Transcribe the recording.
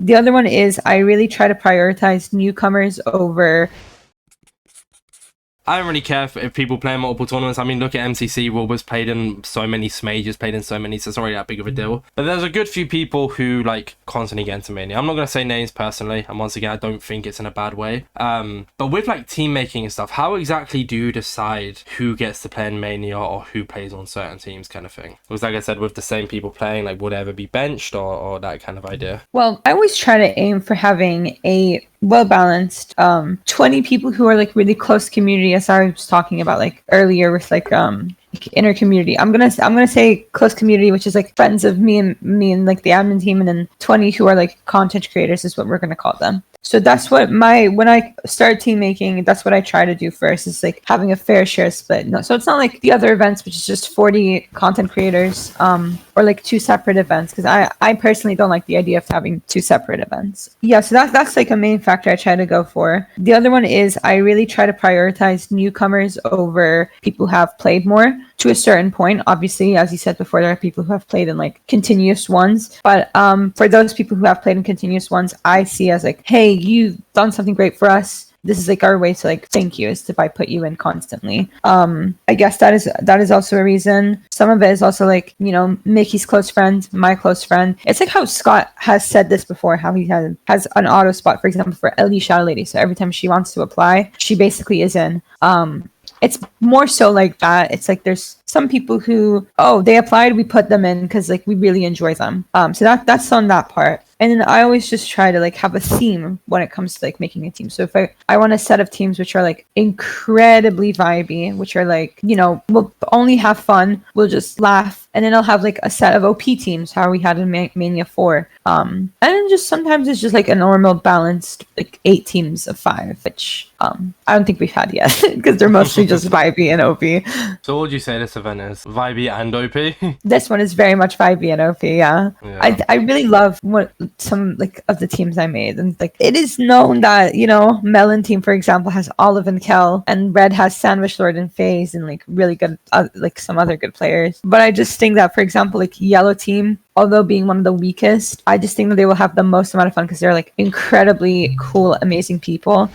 The other one is I really try to prioritize newcomers over. I don't really care if people play in multiple tournaments. I mean, look at MCC. Orbitzz played in so many Smages, played in so many, so it's already that big of a deal. But there's a good few people who, like, constantly get into Mania. I'm not going to say names personally, and once again, I don't think it's in a bad way. But with, like, team making and stuff, how exactly do you decide who gets to play in Mania or who plays on certain teams kind of thing? Because, like I said, with the same people playing, like, would ever be benched or that kind of idea? Well, I always try to aim for having a well-balanced 20 people who are like really close community, as I was talking about like earlier with like inner community. I'm gonna say close community, which is like friends of me and like the admin team, and then 20 who are like content creators is what we're gonna call them. So that's what when I start team making, that's what I try to do first, is like having a fair share split. No, so it's not like the other events, which is just 40 content creators, or like 2 separate events, because I personally don't like the idea of having 2 separate events. Yeah, so that's like a main factor I try to go for. The other one is I really try to prioritize newcomers over people who have played more. To a certain point, obviously, as you said before, there are people who have played in like continuous ones. But for those people who have played in continuous ones, I see as like, hey, you've done something great for us. This is like our way to like thank you, is if I put you in constantly. I guess that is also a reason. Some of it is also like, you know, Mickey's close friend, my close friend. It's like how Scott has said this before, how he has an auto spot, for example, for Ellie Shadow Lady. So every time she wants to apply, she basically is in. It's more so like that. It's like there's some people who, they applied, we put them in because like we really enjoy them. So that's on that part. And then I always just try to like have a theme when it comes to like making a team. So if I want a set of teams which are like incredibly vibey, which are like, you know, we'll only have fun, we'll just laugh. And then I'll have like a set of OP teams, how we had in Mania 4. And then just sometimes it's just like a normal balanced like 8 teams of 5, which I don't think we've had yet because they're mostly just vibey and OP. So what would you say this event is? Vibey and OP? This one is very much vibey and OP, yeah. I really love what some like of the teams I made, and like it is known that, you know, Melon team, for example, has Olive and Kel, and Red has Sandwich Lord and FaZe, and like really good like some other good players. But I just think that, for example, like Yellow team, although being one of the weakest, I just think that they will have the most amount of fun because they're like incredibly cool, amazing people.